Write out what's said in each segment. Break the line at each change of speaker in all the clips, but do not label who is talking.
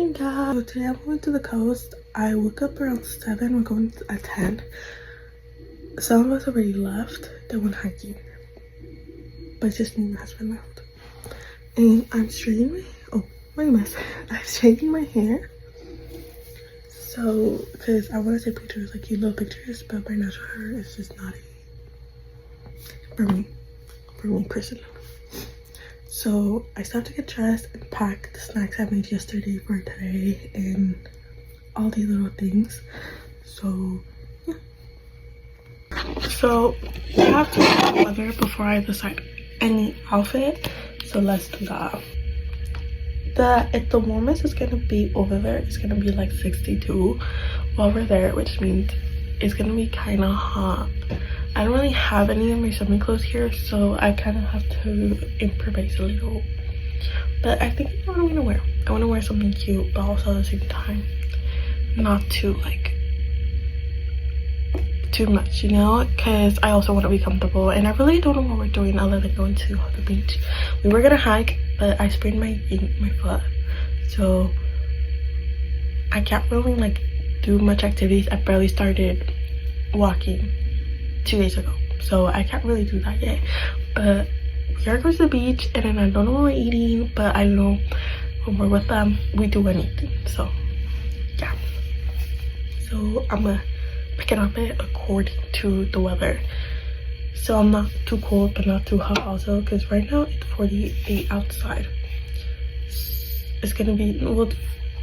morning, guys. So today I'm going to the coast. I woke up around 7. We're going at 10. Some of us already left. They went hiking, but just me and my husband left. And I'm straightening my I'm straightening my hair. So because I want to take pictures, like cute little pictures, but my natural hair is just not for me personally. So I still have to get dressed and pack the snacks I made yesterday for today and all these little things. So yeah. So I have to check the weather before I decide any outfit. So let's do that. If the warmest is gonna be over there, it's gonna be like 62 while we're there, which means it's gonna be kind of hot. I don't really have any of my swimming clothes here, so I kind of have to improvise a little. But I think I know what I'm gonna wear. I want to wear something cute, but also at the same time not too like too much, you know, because I also want to be comfortable. And I really don't know what we're doing other than going to the beach. We were gonna hike, but I sprained my foot, so I can't really like do much activities. I barely started walking 2 days ago, so I can't really do that yet. But we are going to the beach, and then I don't know what we're eating, but I know when we're with them we do anything. So yeah, so I'm gonna pick it up according to the weather, so I'm not too cold but not too hot also, because right now it's 48 outside. It's gonna be a little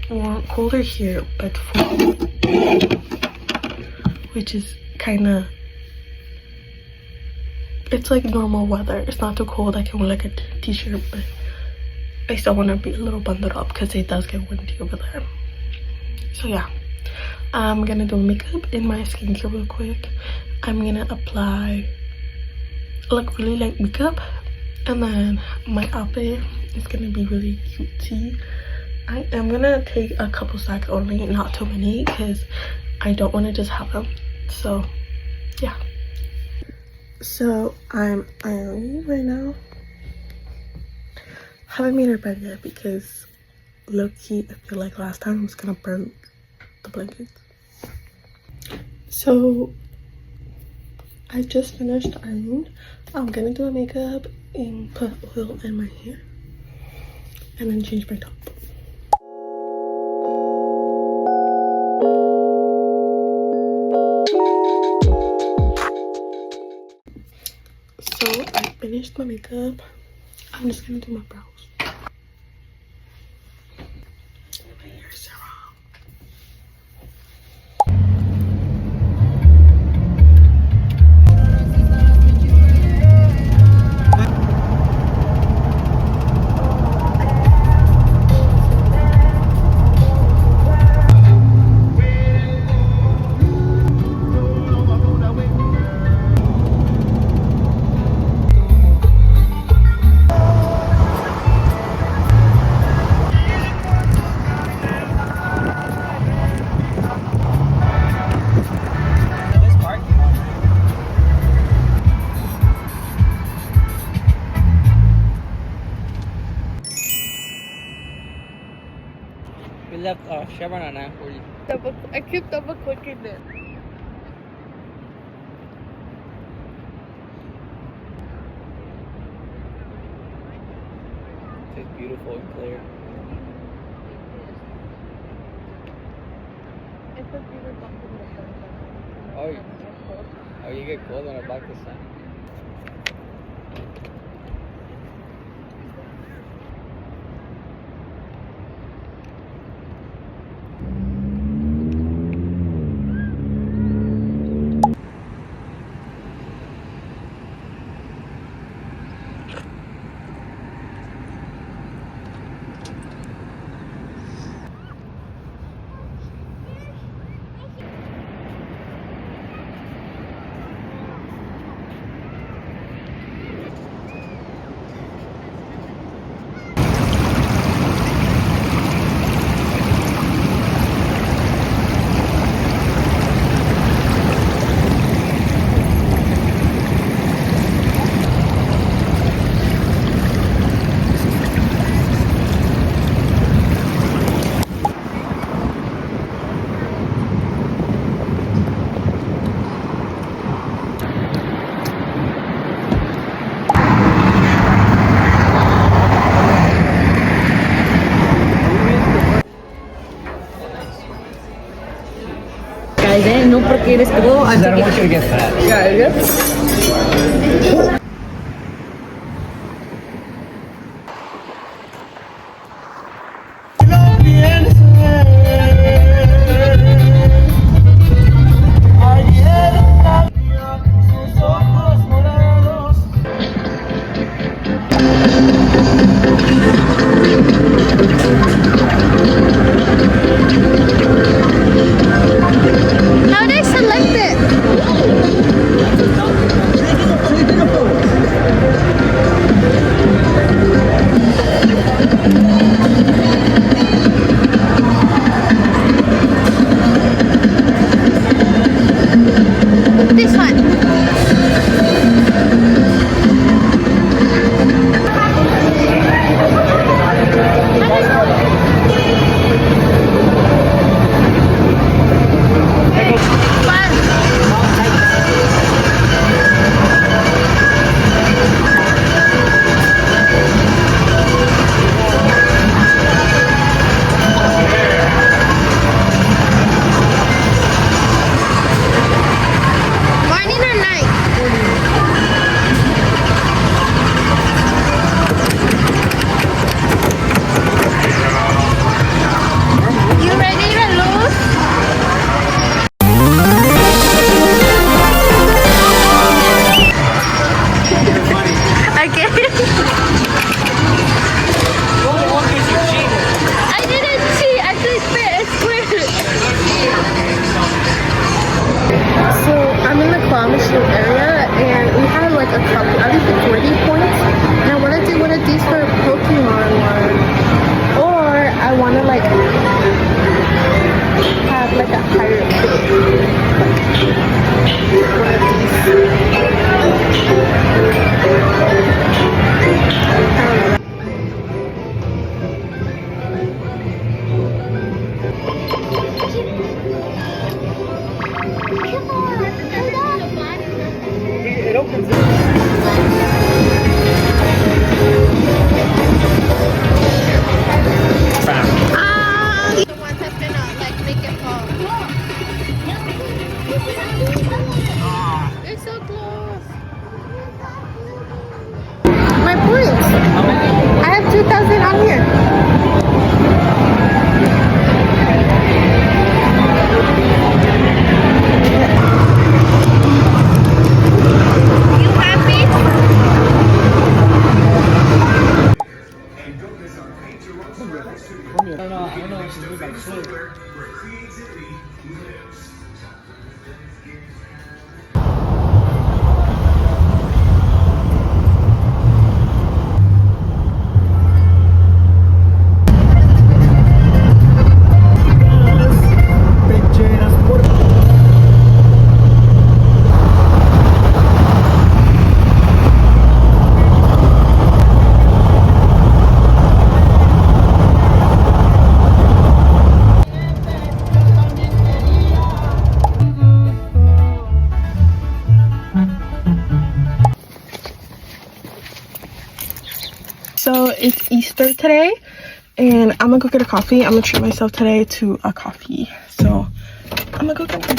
more colder here, but 40, which is kind of, it's like normal weather. It's not too cold. I can wear like a t-shirt, but I still want to be a little bundled up because it does get windy over there. So yeah, I'm gonna do makeup and my skincare real quick. I'm gonna apply like really light makeup, and then my outfit is gonna be really cutesy. I am gonna take a couple stacks only, not too many, because I don't want to just have them. So yeah. So I'm ironing right now. Haven't made her bed yet because low-key I feel like last time I was gonna burn the blankets. So I just finished ironing. I'm gonna do my makeup and put oil in my hair and then change my top. So I finished my makeup. I'm just gonna do my brows. My hair is wrong.
We left Chevron at 9:40.
I keep double clicking it.
It's beautiful and clear.
It's a beautiful sun.
Oh, you get cold when I block the sun.
porque eres como
I don't want you to get fat.
How did I select it? This one. Morning or night? You ready to lose? Again? I didn't cheat. I just spit and squid. So I'm in the Kwamishu area and we have like a couple, at least 40 points. And I want to do one of these for a Pokemon one. Or I want to like have like a higher bid. One of these. I don't know.
It opens up.
The ones that's gonna like make it fall. It's so close. My points. I have 2,000 on here. You happy?
I don't know if she's like sleep.
So it's Easter today and I'm gonna go get a coffee. I'm gonna treat myself today to a coffee. So I'm gonna go get one.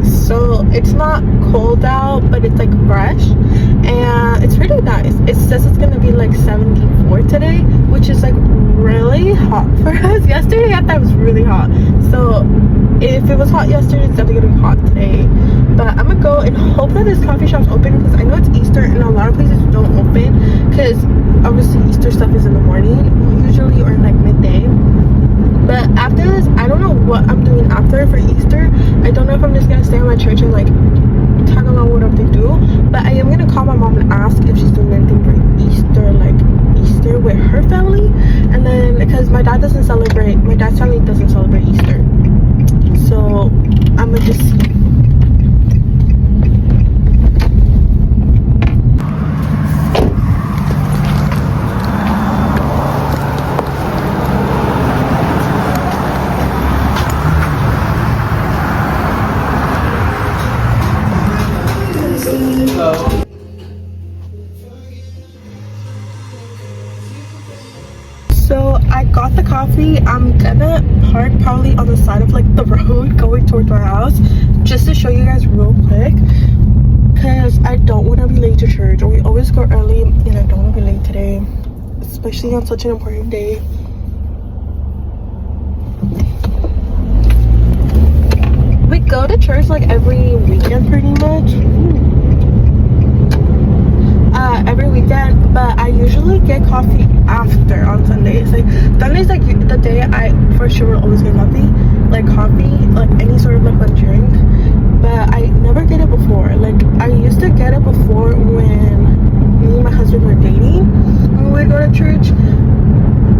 So it's not cold out, but it's like fresh and it's really nice. It says it's gonna be like 74 today, which is like really hot for us. Yesterday I thought it was really hot. So if it was hot yesterday, it's definitely gonna be hot today. But I'm gonna go and hope that this coffee shop's open because I know it's Easter and a lot of places don't open because obviously Easter stuff is in the morning usually or like midday. But after this, I don't know what I'm doing after for Easter. I don't know if I'm just gonna stay at my church and like tag along whatever they do. But I am gonna call my mom and ask if she's doing anything for Easter, like Easter with her family. And then because my dad's family doesn't celebrate Easter. So I'm gonna just see. So I got the coffee. I'm gonna park probably on the side of like the road going towards my house just to show you guys real quick, because I don't want to be late to church. We always go early and I don't want to be late today, especially on such an important day. We go to church like every weekend pretty much. Every weekend, but I usually get coffee after on Sundays. Like Sundays, like the day I for sure will always get coffee, like any sort of like a drink. But I never get it before. Like I used to get it before when me and my husband were dating. When we would go to church,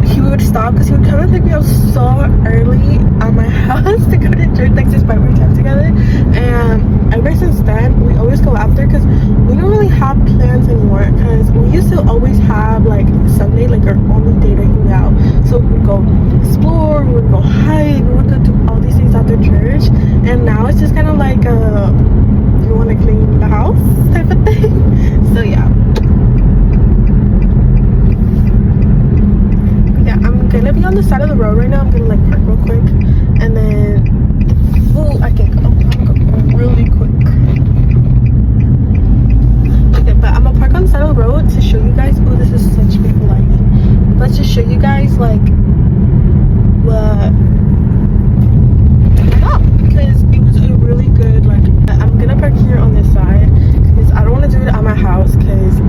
he would stop because he would come and pick me up so early at my house to go to church, like to spend more time together. And ever since then, we always go after because we don't really have plans anymore. Because we used to always have like Sunday, like our only day to hang out. So we would go explore, we would go hike, we would go do all these things after church. And now it's just kind of like you want to clean the house type of thing. So yeah. I'm gonna be on the side of the road right now. I'm gonna like park real quick and then I can go. I'm gonna go really quick. Okay, but I'm gonna park on the side of the road to show you guys. Oh, this is such beautiful lighting. Let's just show you guys like what I got, because it was a really good like. I'm gonna park here on this side because I don't want to do it at my house because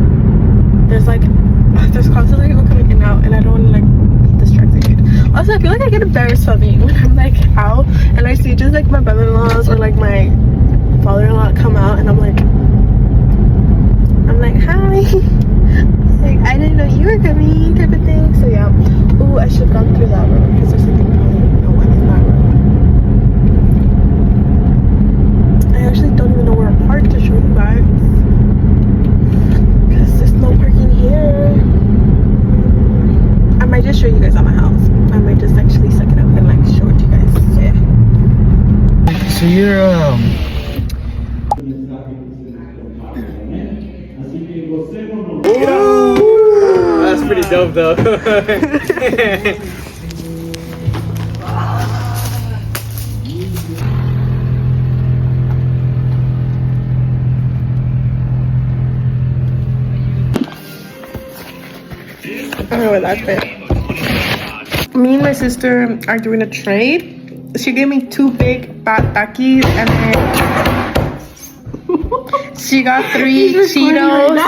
there's constantly people coming in and out and I don't want to like be distracted. Also, I feel like I get embarrassed swimming when I'm like out and I see just like my brother-in-laws or like my father-in-law come out and I'm like hi. Like I didn't know you were coming type of thing. So yeah. Oh, I should have gone through that road because there's something probably no one in that road. I actually don't even know where to park to show you guys. No parking here. I might just show you guys at my house. I might just actually suck it up and like show it to you guys. So yeah.
So you're Ooh, that's pretty dope though.
I don't know what that's been. Me and my sister are doing a trade. She gave me 2 big fat Takis and then she got 3 Cheetos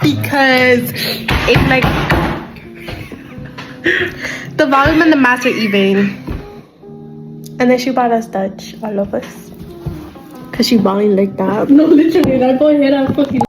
because it's like the volume and the mass are even. And then she bought us Dutch, all of us, because she bought like that.
No, literally, that boy hit up fucking.